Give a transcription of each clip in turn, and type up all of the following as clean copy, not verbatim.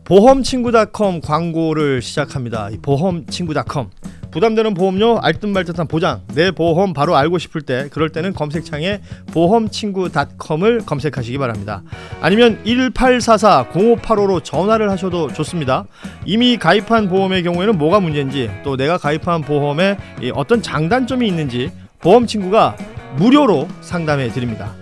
보험친구닷컴 광고를 시작합니다. 이 보험친구닷컴 부담되는 보험료 알듯말듯한 보장 내 보험 바로 알고 싶을 때 그럴 때는 검색창에 보험친구닷컴을 검색하시기 바랍니다. 아니면 1844-0585로 전화를 하셔도 좋습니다. 이미 가입한 보험의 경우에는 뭐가 문제인지 또 내가 가입한 보험에 어떤 장단점이 있는지 보험친구가 무료로 상담해 드립니다.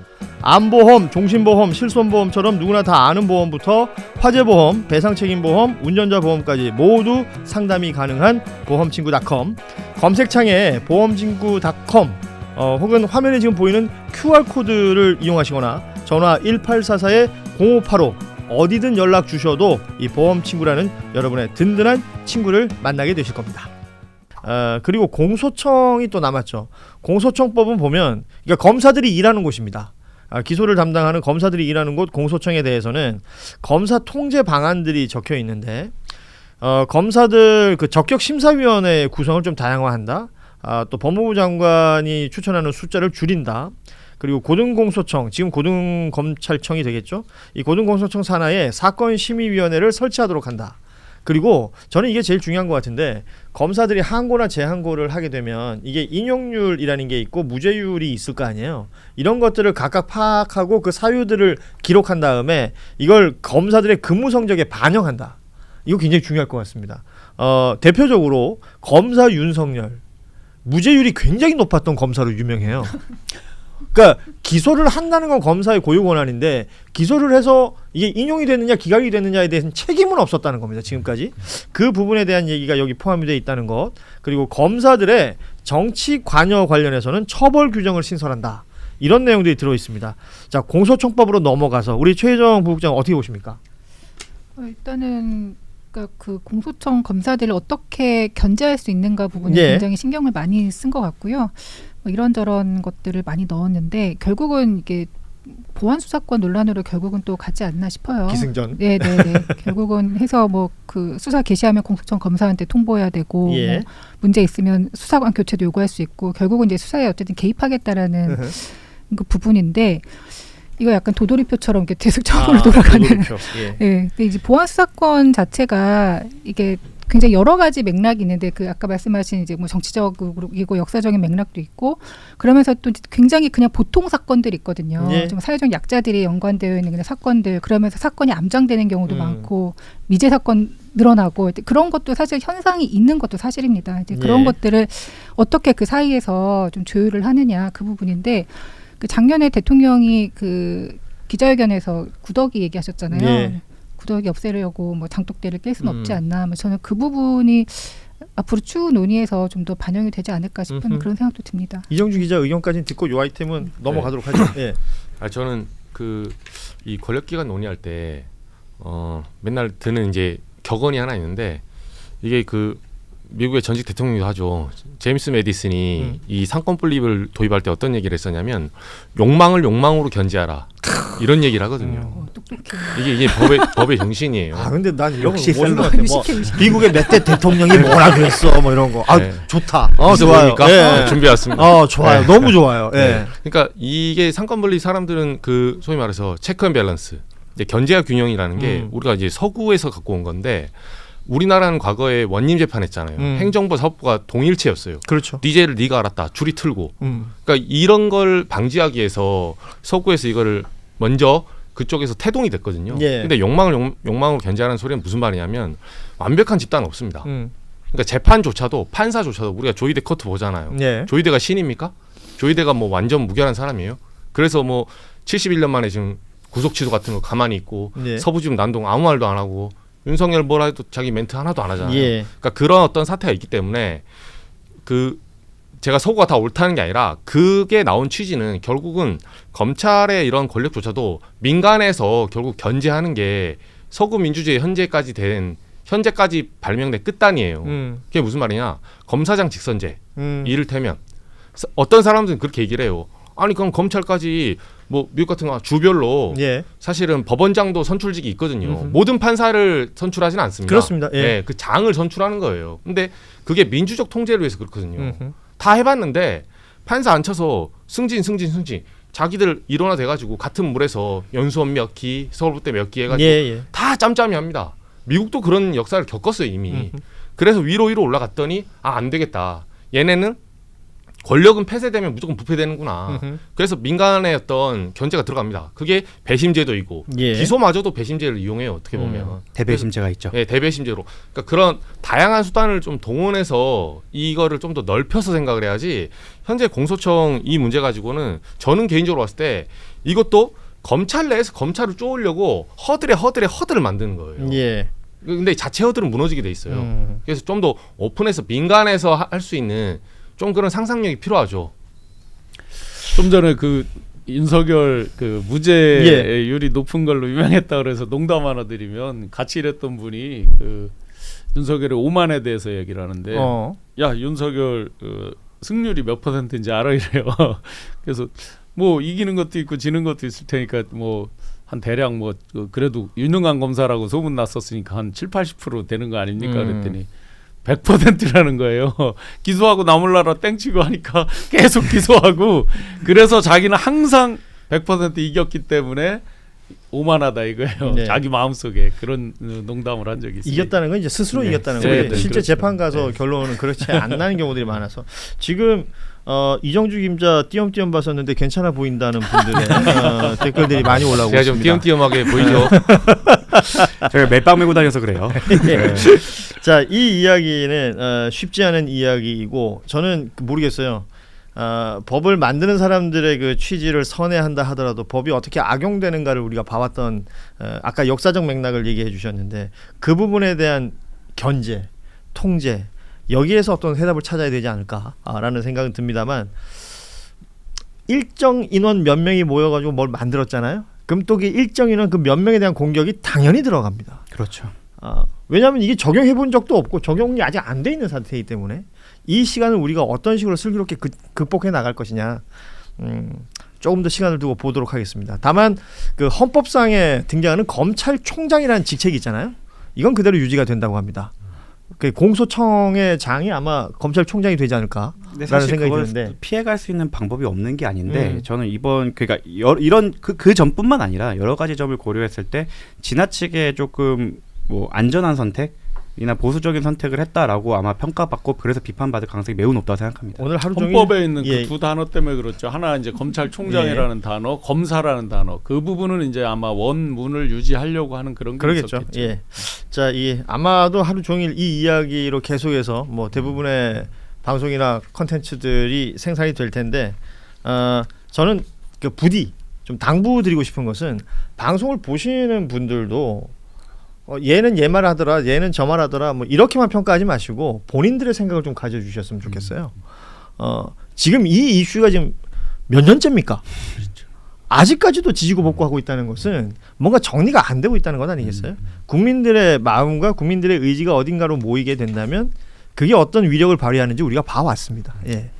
암보험, 종신보험, 실손보험처럼 누구나 다 아는 보험부터 화재보험, 배상책임보험, 운전자보험까지 모두 상담이 가능한 보험친구닷컴 검색창에 보험친구닷컴 혹은 화면에 지금 보이는 QR코드를 이용하시거나 전화 1844-0585 어디든 연락 주셔도 이 보험친구라는 여러분의 든든한 친구를 만나게 되실 겁니다. 그리고 공소청이 또 남았죠. 공소청법은 보면 그러니까 검사들이 일하는 곳입니다. 기소를 담당하는 검사들이 일하는 곳 공소청에 대해서는 검사 통제 방안들이 적혀 있는데 검사들 그 적격심사위원회 구성을 좀 다양화한다. 또 법무부 장관이 추천하는 숫자를 줄인다. 그리고 고등공소청, 지금 고등검찰청이 되겠죠. 이 고등공소청 산하에 사건심의위원회를 설치하도록 한다. 그리고 저는 이게 제일 중요한 것 같은데 검사들이 항고나 재항고를 하게 되면 이게 인용률이라는 게 있고 무죄율이 있을 거 아니에요. 이런 것들을 각각 파악하고 그 사유들을 기록한 다음에 이걸 검사들의 근무 성적에 반영한다. 이거 굉장히 중요할 것 같습니다. 대표적으로 검사 윤석열 무죄율이 굉장히 높았던 검사로 유명해요. 그러니까 기소를 한다는 건 검사의 고유 권한인데 기소를 해서 이게 인용이 됐느냐 기각이 됐느냐에 대해서는 책임은 없었다는 겁니다. 지금까지 그 부분에 대한 얘기가 여기 포함이 되어 있다는 것. 그리고 검사들의 정치 관여 관련해서는 처벌 규정을 신설한다. 이런 내용들이 들어 있습니다. 자, 공소청법으로 넘어가서 우리 최혜정 부국장 어떻게 보십니까? 일단은 그 공소청 검사들을 어떻게 견제할 수 있는가 부분에 굉장히 신경을 많이 쓴 것 같고요. 이런저런 것들을 많이 넣었는데 결국은 이게 보안 수사권 논란으로 결국은 또 가지 않나 싶어요. 기승전. 네. 결국은 해서 뭐 그 수사 개시하면 공소청 검사한테 통보해야 되고 뭐 문제 있으면 수사관 교체도 요구할 수 있고 결국은 이제 수사에 어쨌든 개입하겠다라는 그 부분인데 이거 약간 도돌이표처럼 이렇게 계속적으로 돌아가는. 네. 근데 이제 보안 수사권 자체가 이게 굉장히 여러 가지 맥락이 있는데 그 아까 말씀하신 이제 뭐 정치적이고 역사적인 맥락도 있고 그러면서 또 굉장히 그냥 보통 사건들이 있거든요. 좀 사회적 약자들이 연관되어 있는 그냥 사건들 그러면서 사건이 암장되는 경우도 많고 미제 사건 늘어나고 그런 것도 사실 현상이 있는 것도 사실입니다. 이제 그런 것들을 어떻게 그 사이에서 좀 조율을 하느냐 그 부분인데 그 작년에 대통령이 그 기자회견에서 구더기 얘기하셨잖아요. 구더기 없애려고 뭐 장독대를 깰 수는 없지 않나. 저는 그 부분이 앞으로 추후 논의에서 좀 더 반영이 되지 않을까 싶은 그런 생각도 듭니다. 이정주 기자 의견까지는 듣고 이 아이템은 넘어가도록 하죠. 저는 이 권력기관 논의할 때 맨날 드는 이제 격언이 하나 있는데 이게 그 미국의 전직 대통령이기도 하죠. 제임스 메디슨이 이 상권 분립을 도입할 때 어떤 얘기를 했었냐면 욕망을 욕망으로 견제하라 이런 얘기를 하거든요. 이게 법의 정신이에요. 근데 난 이런 거 멋있는 것 같아. 뭐 미국의 몇 대 대통령이 뭐라 그랬어 뭐 이런 거. 좋다. 좋아요. 준비해왔습니다. 좋아요. 너무 좋아요. 그러니까 이게 상권 분립 사람들은 그 소위 말해서 체크 앤 밸런스 이제 견제와 균형이라는 게 우리가 이제 서구에서 갖고 온 건데 우리나라는 과거에 원님 재판했잖아요. 행정부 사법부가 동일체였어요. 그렇죠. DJ를 네가 알았다. 줄이 틀고. 그러니까 이런 걸 방지하기 위해서 서구에서 이거를 먼저 그쪽에서 태동이 됐거든요. 근데 욕망으로 견제하는 소리는 무슨 말이냐면 완벽한 집단은 없습니다. 그러니까 재판조차도 판사조차도 우리가 조이대 커트 보잖아요. 조이대가 신입니까? 조이대가 뭐 완전 무결한 사람이에요. 그래서 뭐 71년 만에 지금 구속 취소 같은 거 가만히 있고 서부지검 난동 아무 말도 안 하고 윤석열 뭐라 해도 자기 멘트 하나도 안 하잖아요. 그러니까 그런 어떤 사태가 있기 때문에 제가 서구가 다 옳다는 게 아니라 그게 나온 취지는 결국은 검찰의 이런 권력조차도 민간에서 결국 견제하는 게 서구 민주주의 현재까지 발명된 끝단이에요. 그게 무슨 말이냐? 검사장 직선제. 이를테면 어떤 사람들은 그렇게 얘기를 해요. 아니 그럼 검찰까지 뭐 미국 같은 거 주별로 사실은 법원장도 선출직이 있거든요. 모든 판사를 선출하지는 않습니다. 그렇습니다. 그 장을 선출하는 거예요. 근데 그게 민주적 통제를 위해서 그렇거든요. 다 해봤는데 판사 앉혀서 승진 자기들 일원화 돼가지고 같은 물에서 연수원 몇 기, 서울부대 몇 기 해가지고 다 짬짬이 합니다. 미국도 그런 역사를 겪었어요 이미. 그래서 위로 올라갔더니 안 되겠다. 얘네는 권력은 폐쇄되면 무조건 부패되는구나. 그래서 민간의 어떤 견제가 들어갑니다. 그게 배심제도이고 기소마저도 배심제를 이용해요. 어떻게 보면 대배심제가 있죠. 네, 대배심제로. 그러니까 그런 다양한 수단을 좀 동원해서 이거를 좀 더 넓혀서 생각을 해야지. 현재 공소청 이 문제 가지고는 저는 개인적으로 봤을 때 이것도 검찰 내에서 검찰을 쪼으려고 허들을 만드는 거예요. 예. 근데 자체 허들은 무너지게 돼 있어요. 그래서 좀 더 오픈해서 민간에서 할 수 있는 좀 그런 상상력이 필요하죠. 좀 전에 그 윤석열 그 무죄율이 높은 걸로 유명했다 그래서 농담 하나 드리면 같이 일했던 분이 그 윤석열의 오만에 대해서 얘기를 하는데 야 윤석열 승률이 몇 %인지 알아 이래요. 그래서 뭐 이기는 것도 있고 지는 것도 있을 테니까 뭐 한 대략 뭐 그래도 유능한 검사라고 소문 났었으니까 한 7-80% 되는 거 아닙니까? 그랬더니 100%라는 거예요. 기소하고 나몰라라 땡치고 하니까 계속 기소하고 그래서 자기는 항상 100% 이겼기 때문에 오만하다 이거예요. 네. 자기 마음속에 그런 농담을 한 적이 있어요. 이겼다는 건 이제 스스로 네. 이겼다는 네, 거예요. 네, 실제 그렇죠. 재판 가서 네. 결론은 그렇지 안 나는 경우들이 많아서 지금 이정주 김자 띄엄띄엄 봤었는데 괜찮아 보인다는 분들의 댓글들이 많이 올라오고 제가 있습니다. 좀 띄엄띄엄하게 보이죠. 제가 멜빵 메고 다녀서 그래요. 네. 자, 이 이야기는 쉽지 않은 이야기이고 저는 모르겠어요. 법을 만드는 사람들의 그 취지를 선회한다 하더라도 법이 어떻게 악용되는가를 우리가 봐왔던 아까 역사적 맥락을 얘기해 주셨는데 그 부분에 대한 견제, 통제 여기에서 어떤 해답을 찾아야 되지 않을까라는 생각은 듭니다만 일정 인원 몇 명이 모여가지고 뭘 만들었잖아요. 그럼 또 그 일정 인원 그 몇 명에 대한 공격이 당연히 들어갑니다. 그렇죠. 왜냐하면 이게 적용해 본 적도 없고 적용이 아직 안 돼 있는 상태이기 때문에 이 시간을 우리가 어떤 식으로 슬기롭게 극복해 나갈 것이냐 조금 더 시간을 두고 보도록 하겠습니다. 다만 그 헌법상에 등장하는 검찰총장이라는 직책이 있잖아요. 이건 그대로 유지가 된다고 합니다. 그 공소청의 장이 아마 검찰총장이 되지 않을까라는 생각이 드는데 피해갈 수 있는 방법이 없는 게 아닌데 저는 이번 그러니까 이런 그 전뿐만 아니라 여러 가지 점을 고려했을 때 지나치게 조금 뭐 안전한 선택이나 보수적인 선택을 했다라고 아마 평가받고 그래서 비판받을 가능성이 매우 높다고 생각합니다. 오늘 하루 종일 헌법에 있는 그 두 단어 때문에 그렇죠. 하나 이제 검찰총장이라는 단어, 검사라는 단어. 그 부분은 이제 아마 원문을 유지하려고 하는 그런 게 그러겠죠. 있었겠죠. 예. 자, 아마도 하루 종일 이 이야기로 계속해서 뭐 대부분의 방송이나 컨텐츠들이 생산이 될 텐데 저는 그 부디 좀 당부드리고 싶은 것은 방송을 보시는 분들도 얘는 얘 말하더라, 얘는 저 말하더라, 뭐 이렇게만 평가하지 마시고 본인들의 생각을 좀 가져주셨으면 좋겠어요. 지금 이 이슈가 지금 몇 년째입니까? 그렇죠. 아직까지도 지지고 볶고하고 있다는 것은 뭔가 정리가 안 되고 있다는 것 아니겠어요? 국민들의 마음과 국민들의 의지가 어딘가로 모이게 된다면 그게 어떤 위력을 발휘하는지 우리가 봐왔습니다. 예.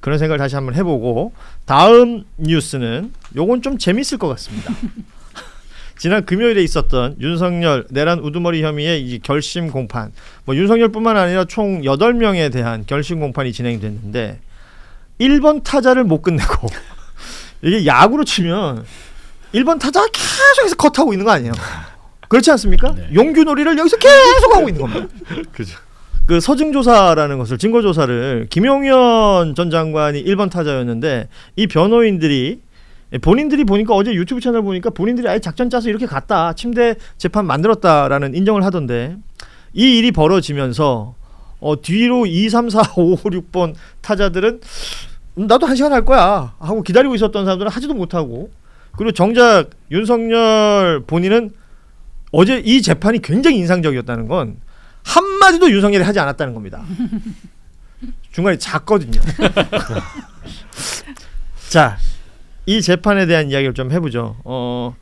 그런 생각을 다시 한번 해보고 다음 뉴스는 요건 좀 재밌을 것 같습니다. 지난 금요일에 있었던 윤석열 내란 우두머리 혐의의 이 결심 공판, 뭐 윤석열뿐만 아니라 총 8명에 대한 결심 공판이 진행됐는데 1번 타자를 못 끝내고 이게 야구로 치면 1번 타자가 계속해서 컷하고 있는 거 아니에요? 그렇지 않습니까? 네. 용규놀이를 여기서 계속 하고 있는 겁니다. 그죠. 그 서증조사라는 것을 증거조사를 김용현 전 장관이 1번 타자였는데 이 변호인들이 본인들이 보니까 어제 유튜브 채널 보니까 본인들이 아예 작전 짜서 이렇게 갔다 침대 재판 만들었다라는 인정을 하던데 이 일이 벌어지면서 뒤로 2, 3, 4, 5, 6번 타자들은 나도 1시간 할 거야 하고 기다리고 있었던 사람들은 하지도 못하고 그리고 정작 윤석열 본인은 어제 이 재판이 굉장히 인상적이었다는 건 한마디도 윤석열이 하지 않았다는 겁니다. 중간에 잤거든요. 자, 이 재판에 대한 이야기를 좀 해보죠.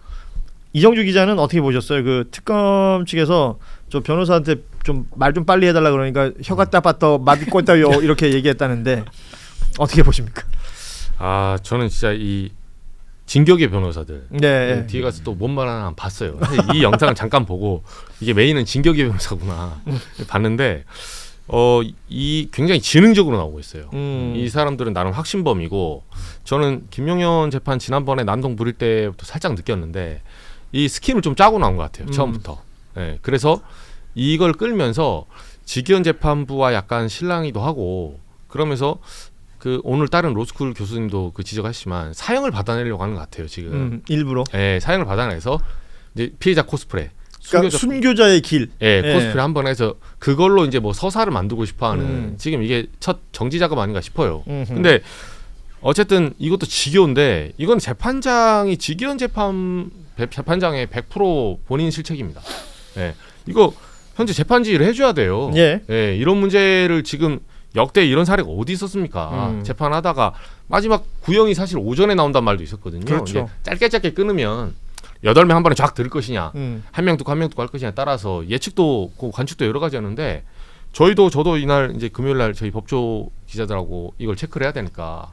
이정주 기자는 어떻게 보셨어요? 그 특검 측에서 저 변호사한테 좀 말 좀 빨리 해달라 그러니까 혀가 따빠떠 맛있고 있다요 이렇게 얘기했다는데 어떻게 보십니까? 저는 진짜 이 진격의 변호사들 네. 뒤에 가서 또 뭔 말 하나 봤어요. 이 영상을 잠깐 보고 이게 메인은 진격의 변호사구나 봤는데 이 굉장히 지능적으로 나오고 있어요. 이 사람들은 나름 확신범이고 저는 김용현 재판 지난번에 난동 부릴 때부터 살짝 느꼈는데 이 스킨을 좀 짜고 나온 것 같아요. 처음부터. 네, 그래서 이걸 끌면서 직위원 재판부와 약간 실랑이도 하고 그러면서 그 오늘 다른 로스쿨 교수님도 그 지적하시지만 사형을 받아내려고 하는 것 같아요 지금. 일부러. 네, 사형을 받아내서 이제 피해자 코스프레. 그러니까 순교자의 길. 예, 코스프레 한번 해서 그걸로 이제 뭐 서사를 만들고 싶어하는 지금 이게 첫 정지 작업 아닌가 싶어요. 근데 어쨌든 이것도 지겨운데 이건 재판장이 직위원 재판장의 100% 본인 실책입니다. 예, 이거 현재 재판지를 해줘야 돼요. 예. 예, 이런 문제를 지금 역대 이런 사례가 어디 있었습니까? 재판하다가 마지막 구형이 사실 오전에 나온단 말도 있었거든요. 그렇죠. 짧게 끊으면 8명 한 번에 쫙 들을 것이냐, 한 명 듣고 할 것이냐에 따라서 예측도 관측도 여러 가지 하는데 저도 이날 이제 금요일 날 저희 법조 기자들하고 이걸 체크를 해야 되니까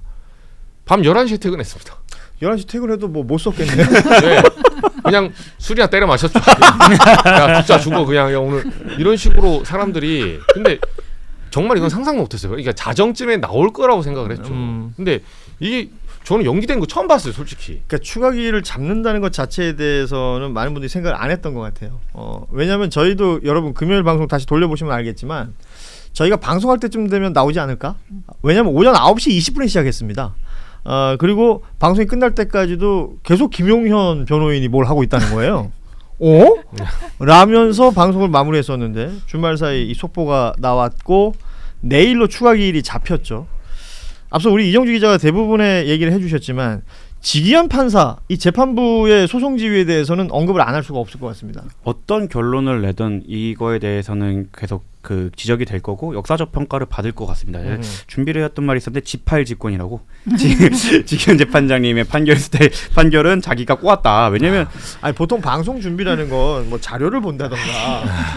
밤 11시에 퇴근했습니다. 11시 퇴근해도 뭐 못 썼겠네요. 네, 그냥 술이나 때려 마셨죠. 야, 죽자 죽어 그냥 오늘 이런 식으로 사람들이. 근데 정말 이건 상상 못했어요. 그러니까 자정쯤에 나올 거라고 생각을 했죠. 근데 이게 저는 연기된 거 처음 봤어요, 솔직히. 그러니까 추가기를 잡는다는 것 자체에 대해서는 많은 분들이 생각을 안 했던 것 같아요. 왜냐하면 저희도 여러분 금요일 방송 다시 돌려보시면 알겠지만 저희가 방송할 때쯤 되면 나오지 않을까? 왜냐하면 오전 9시 20분에 시작했습니다. 그리고 방송이 끝날 때까지도 계속 김용현 변호인이 뭘 하고 있다는 거예요. 라면서 방송을 마무리했었는데 주말 사이 이 속보가 나왔고 내일로 추가기일이 잡혔죠. 앞서 우리 이정주 기자가 대부분의 얘기를 해주셨지만 직위원 판사 이 재판부의 소송 지휘에 대해서는 언급을 안 할 수가 없을 것 같습니다. 어떤 결론을 내든 이거에 대해서는 계속 그 지적이 될 거고 역사적 평가를 받을 것 같습니다. 준비를 해왔던 말이 있었는데 지팔직권이라고. 직위원 재판장님의 판결은 자기가 꼬았다. 왜냐면 아니 보통 방송 준비라는 건 뭐 자료를 본다던가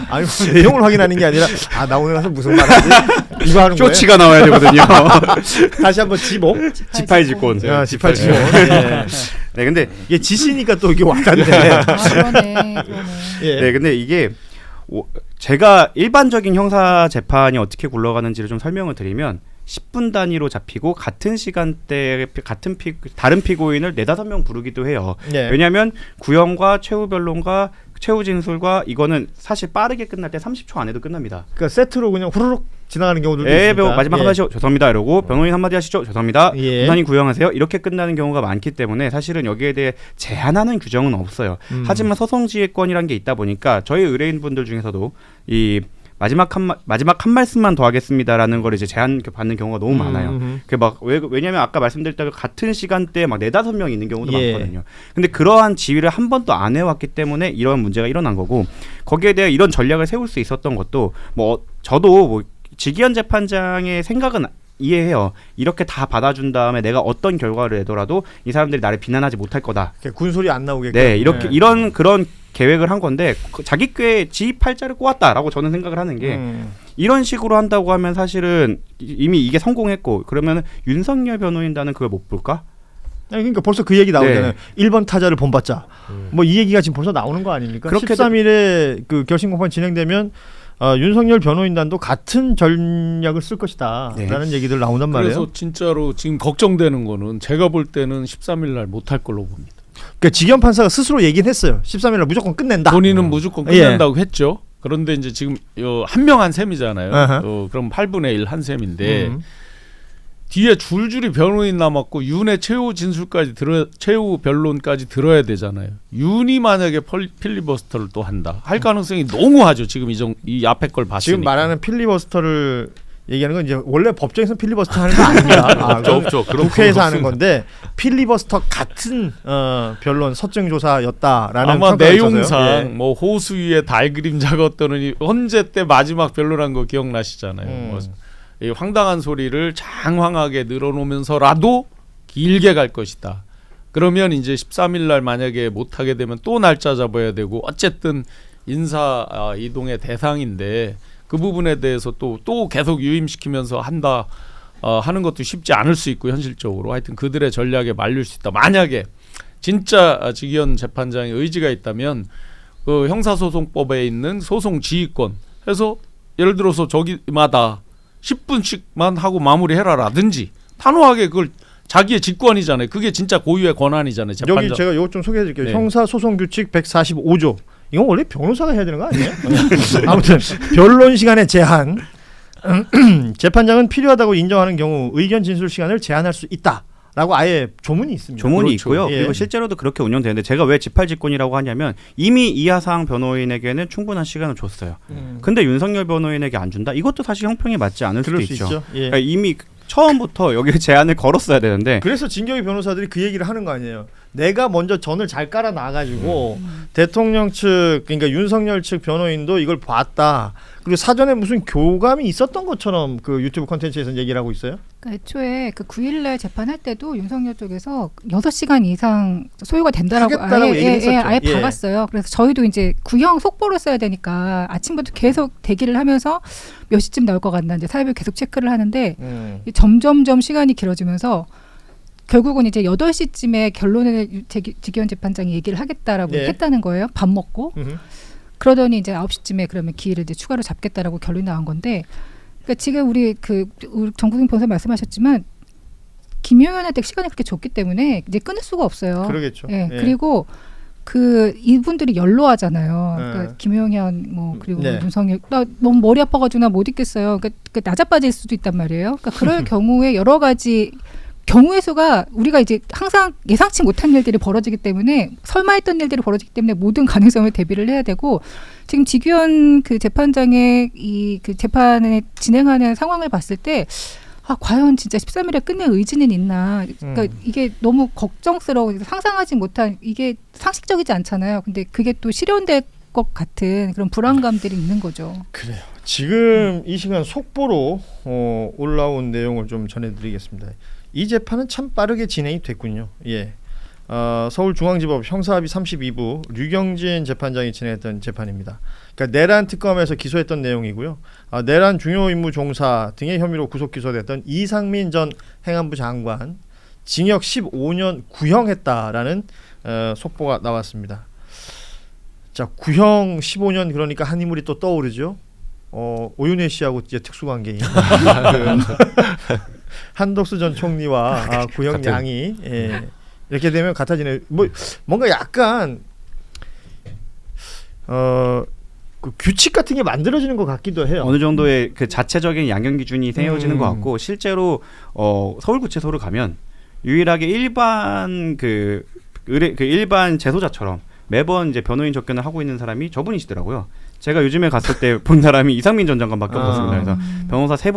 아니 뭐 내용을 확인하는 게 아니라 나 오늘 가서 무슨 말하지 이거 하는 거예요. 쇼치가 나와야 되거든요. 다시 한번 지목. 지팔직권. 지팔직권. 네, 근데 이게 지시니까 또 이게 와닿네. 그러네. 네, 근데 이게 제가 일반적인 형사 재판이 어떻게 굴러가는지를 좀 설명을 드리면 10분 단위로 잡히고 같은 시간대에 다른 피고인을 4-5명 부르기도 해요. 네. 왜냐하면 구형과 최후 변론과 최후 진술과 이거는 사실 빠르게 끝날 때 30초 안에도 끝납니다. 그러니까 세트로 그냥 후루룩 지나가는 경우들도 있습니다. 마지막 한마디 하시죠. 죄송합니다. 이러고 변호인 한마디 하시죠. 죄송합니다. 변호사님 구형하세요. 이렇게 끝나는 경우가 많기 때문에 사실은 여기에 대해 제한하는 규정은 없어요. 하지만 소송지휘권이란 게 있다 보니까 저희 의뢰인분들 중에서도 이 마지막 한 말씀만 더 하겠습니다라는 걸 이제 제한 받는 경우가 너무 많아요. 그 막 왜냐면 아까 말씀드렸다시피 같은 시간대에 막 4-5명 있는 경우도 많거든요. 근데 그러한 지휘를 한 번도 안 해왔기 때문에 이런 문제가 일어난 거고 거기에 대해 이런 전략을 세울 수 있었던 것도 저도 직위원 재판장의 생각은 이해해요. 이렇게 다 받아준 다음에 내가 어떤 결과를 내더라도 이 사람들이 나를 비난하지 못할 거다. 군소리 안 나오게끔. 네, 이런 그런 계획을 한 건데 자기 꾀에 지 팔자를 꼬았다라고 저는 생각을 하는 게 이런 식으로 한다고 하면 사실은 이미 이게 성공했고 그러면 윤석열 변호인단은 그걸 못 볼까? 그러니까 벌써 그 얘기 나오잖아요. 1번 타자를 본받자. 뭐 이 얘기가 지금 벌써 나오는 거 아닙니까? 13일에 그 결심 공판 진행되면 윤석열 변호인단도 같은 전략을 쓸 것이다 라는 얘기들 나온단 말이에요. 그래서 진짜로 지금 걱정되는 거는 제가 볼 때는 13일 날 못할 걸로 봅니다. 그러니까 직위원 판사가 스스로 얘기는 했어요. 13일 날 무조건 끝낸다. 본인은 무조건 끝낸다고 했죠. 그런데 이제 지금 한 명 한 셈이잖아요. 그럼 8분의 1 한 셈인데 뒤에 줄줄이 변호인 남았고 윤의 최후 변론까지 들어야 되잖아요. 윤이 만약에 필리버스터를 또 한다. 할 가능성이 너무하죠. 지금 이 앞에 걸 봤으니까. 지금 말하는 필리버스터를 얘기하는 건 이제 원래 법정에서 필리버스터 하는 거 아닙니다. 없죠. 국회에서 하는 건데 필리버스터 같은 변론 서증 조사였다라는 아마 내용상 뭐 호수 위에 달 그림자가 떠느니 헌재 때 마지막 변론한 거 기억나시잖아요. 이 황당한 소리를 장황하게 늘어놓으면서라도 길게 갈 것이다. 그러면 이제 13일 날 만약에 못하게 되면 또 날짜 잡아야 되고 어쨌든 인사 이동의 대상인데 그 부분에 대해서 또 계속 유임시키면서 한다 하는 것도 쉽지 않을 수 있고 현실적으로 하여튼 그들의 전략에 말릴 수 있다. 만약에 진짜 직위원 재판장의 의지가 있다면 그 형사소송법에 있는 소송지휘권 해서 예를 들어서 저기마다 10분씩만 하고 마무리해라라든지 단호하게 그걸 자기의 직권이잖아요. 그게 진짜 고유의 권한이잖아요. 재판장. 여기 제가 이것 좀 소개해드릴게요. 형사소송규칙 145조 이건 원래 변호사가 해야 되는 거 아니에요? 아무튼 변론 시간의 제한. 재판장은 필요하다고 인정하는 경우 의견 진술 시간을 제한할 수 있다라고 아예 조문이 있습니다. 조문이 그렇죠. 있고요. 그리고 실제로도 그렇게 운영되는데 제가 왜 지팔직권이라고 하냐면 이미 이하상 변호인에게는 충분한 시간을 줬어요. 근데 윤석열 변호인에게 안 준다? 이것도 사실 형평에 맞지 않을 수도 있죠. 그러니까 이미 처음부터 여기에 제한을 걸었어야 되는데 그래서 진경희 변호사들이 그 얘기를 하는 거 아니에요. 내가 먼저 전을 잘 깔아 놔가지고 대통령 측 그러니까 윤석열 측 변호인도 이걸 봤다. 그리고 사전에 무슨 교감이 있었던 것처럼 그 유튜브 콘텐츠에서 얘기를 하고 있어요. 그러니까 애초에 그 9일날 재판할 때도 윤석열 쪽에서 6시간 이상 소요가 된다라고 아예 박았어요. 그래서 저희도 이제 구형 속보를 써야 되니까 아침부터 계속 대기를 하면서 몇 시쯤 나올 것 같나 이제 사회부 계속 체크를 하는데 점점점 시간이 길어지면서 결국은 이제 8시쯤에 결론을 지기현 재판장이 얘기를 하겠다라고 했다는 거예요. 밥 먹고. 그러더니 이제 9시쯤에 그러면 기일을 이제 추가로 잡겠다라고 결론이 나온 건데, 그러니까 지금 우리 정국인 변호사 말씀하셨지만 김용현한테 시간이 그렇게 줬기 때문에 이제 끊을 수가 없어요. 그러겠죠. 예. 그리고 이분들이 연로하잖아요. 그러니까 김용현 그리고 윤석열 나 너무 머리 아파가지고 나 못 있겠어요. 그러니까 낮아빠질 수도 있단 말이에요. 그러니까 그럴 경우에 여러 가지 경우의 수가 우리가 이제 항상 예상치 못한 일들이 벌어지기 때문에 설마 했던 일들이 벌어지기 때문에 모든 가능성을 대비를 해야 되고 지금 지규현 그 재판장의 그 재판을 진행하는 상황을 봤을 때 과연 진짜 13일에 끝낼 의지는 있나. 그러니까 이게 너무 걱정스러워. 상상하지 못한 이게 상식적이지 않잖아요. 근데 그게 또 실현될 것 같은 그런 불안감들이 있는 거죠. 그래요. 지금 이 시간 속보로 올라온 내용을 좀 전해드리겠습니다. 이 재판은 참 빠르게 진행이 됐군요. 서울중앙지법 형사합의 32부 류경진 재판장이 진행했던 재판입니다. 그러니까 내란 특검에서 기소했던 내용이고요. 내란 중요 임무 종사 등의 혐의로 구속 기소됐던 이상민 전 행안부 장관 징역 15년 구형했다라는 속보가 나왔습니다. 자, 구형 15년 그러니까 한 인물이 또 떠오르죠. 오윤혜 씨하고 이제 특수관계인 한덕수 전 총리와 구형량이 이렇게 되면 같아지네. 뭔가 약간 그 규칙 같은 게 만들어지는 것 같기도 해요. 어느 정도의 그 자체적인 양형 기준이 세워지는 것 같고 실제로 서울구치소를 가면 유일하게 일반 일반 재소자처럼 매번 이제 변호인 접견을 하고 있는 사람이 저분이시더라고요. 제가 요즘에 갔을 때 본 사람이 이상민 전 장관밖에 없었습니다. 그래서 변호사 세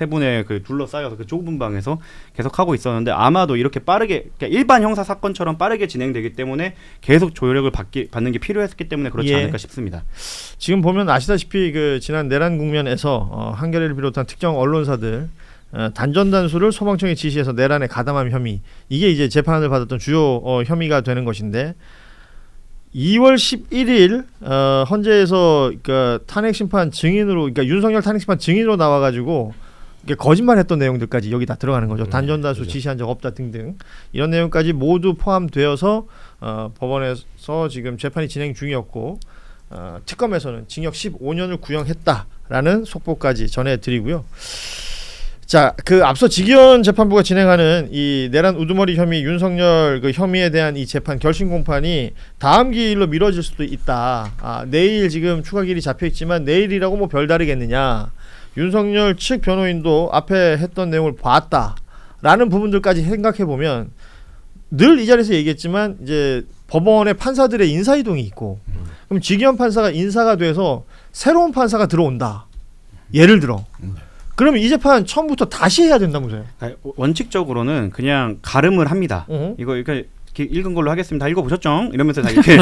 분의 그 둘러싸여서 그 좁은 방에서 계속 하고 있었는데 아마도 이렇게 빠르게 그러니까 일반 형사 사건처럼 빠르게 진행되기 때문에 계속 조력을 받는 게 필요했기 때문에 그렇지 않을까 싶습니다. 지금 보면 아시다시피 그 지난 내란 국면에서 한겨레를 비롯한 특정 언론사들 단전단수를 소방청에 지시해서 내란에 가담한 혐의 이게 이제 재판을 받았던 주요 혐의가 되는 것인데 2월 11일 헌재에서 그러니까 탄핵 심판 증인으로 그러니까 윤석열 탄핵 심판 증인으로 나와가지고 거짓말했던 내용들까지 여기 다 들어가는 거죠. 단전단수 그렇죠. 지시한 적 없다 등등 이런 내용까지 모두 포함되어서 법원에서 지금 재판이 진행 중이었고 특검에서는 징역 15년을 구형했다라는 속보까지 전해드리고요. 자, 그 앞서 지기현 재판부가 진행하는 이 내란 우두머리 혐의 윤석열 그 혐의에 대한 이 재판 결심 공판이 다음 기일로 미뤄질 수도 있다. 내일 지금 추가 기일이 잡혀 있지만 내일이라고 뭐 별다르겠느냐. 윤석열 측 변호인도 앞에 했던 내용을 봤다라는 부분들까지 생각해 보면 늘 이 자리에서 얘기했지만 이제 법원의 판사들의 인사 이동이 있고 그럼 지기현 판사가 인사가 돼서 새로운 판사가 들어온다. 예를 들어. 그러면 이 재판 처음부터 다시 해야 된다면서요? 원칙적으로는 그냥 가름을 합니다. 이거 읽은 걸로 하겠습니다. 다 읽어보셨죠? 이러면서 다 이렇게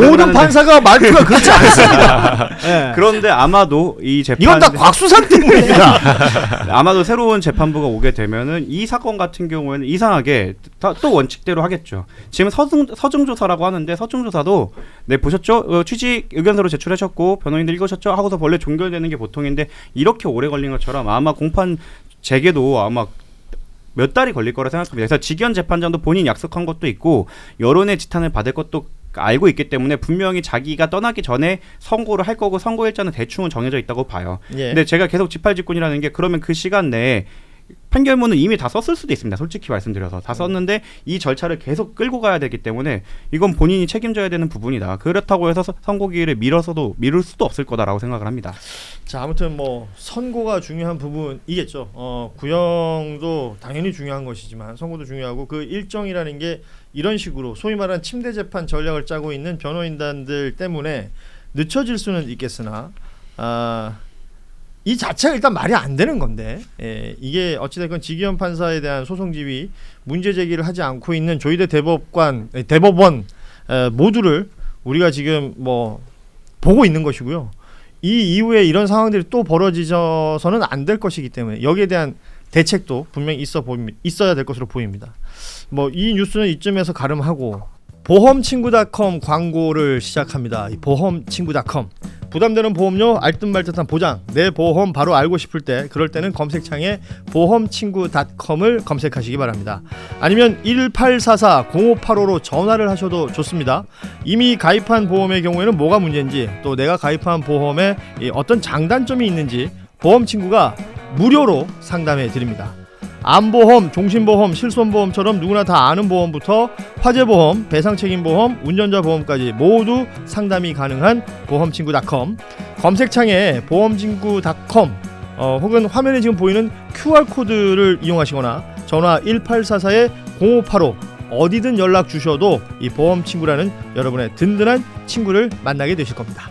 모든 판사가 말투가 그렇지 않습니다. 네. 그런데 아마도 이 재판 이건 다 곽수산 때문입니다. 아마도 새로운 재판부가 오게 되면은 이 사건 같은 경우에는 이상하게 또 원칙대로 하겠죠. 지금 서중조사라고 하는데 서중조사도 네 보셨죠? 취직 의견서로 제출하셨고 변호인들 읽으셨죠? 하고서 원래 종결되는 게 보통인데 이렇게 오래 걸린 것처럼 아마 공판 재개도 아마 몇 달이 걸릴 거라 생각합니다. 그래서 지기현 재판장도 본인 약속한 것도 있고 여론의 지탄을 받을 것도 알고 있기 때문에 분명히 자기가 떠나기 전에 선고를 할 거고 선고 일자는 대충은 정해져 있다고 봐요. 근데 제가 계속 지팔직군이라는 게 그러면 그 시간 내에 판결문은 이미 다 썼을 수도 있습니다. 솔직히 말씀드려서 다 썼는데 이 절차를 계속 끌고 가야 되기 때문에 이건 본인이 책임져야 되는 부분이다. 그렇다고 해서 선고기일을 미룰 수도 없을 거다라고 생각을 합니다. 자, 아무튼 뭐 선고가 중요한 부분이겠죠. 구형도 당연히 중요한 것이지만 선고도 중요하고 그 일정이라는 게 이런 식으로 소위 말하는 침대 재판 전략을 짜고 있는 변호인단들 때문에 늦춰질 수는 있겠으나 이 자체가 일단 말이 안 되는 건데 이게 어찌됐건 지기현 판사에 대한 소송 지휘 문제 제기를 하지 않고 있는 조희대 대법원 모두를 우리가 지금 뭐 보고 있는 것이고요. 이 이후에 이런 상황들이 또 벌어져서는 안 될 것이기 때문에 여기에 대한 대책도 분명히 있어야 될 것으로 보입니다. 뭐 이 뉴스는 이쯤에서 가름하고 보험친구닷컴 광고를 시작합니다. 이 보험친구닷컴 부담되는 보험료 알듯말듯한 보장 내 보험 바로 알고 싶을 때 그럴 때는 검색창에 보험친구닷컴을 검색하시기 바랍니다. 아니면 1844-0585로 전화를 하셔도 좋습니다. 이미 가입한 보험의 경우에는 뭐가 문제인지 또 내가 가입한 보험에 어떤 장단점이 있는지 보험친구가 무료로 상담해 드립니다. 암보험, 종신보험, 실손보험처럼 누구나 다 아는 보험부터 화재보험, 배상책임보험, 운전자보험까지 모두 상담이 가능한 보험친구닷컴 검색창에 보험친구닷컴 혹은 화면에 지금 보이는 QR코드를 이용하시거나 전화 1844-0585 어디든 연락 주셔도 이 보험친구라는 여러분의 든든한 친구를 만나게 되실 겁니다.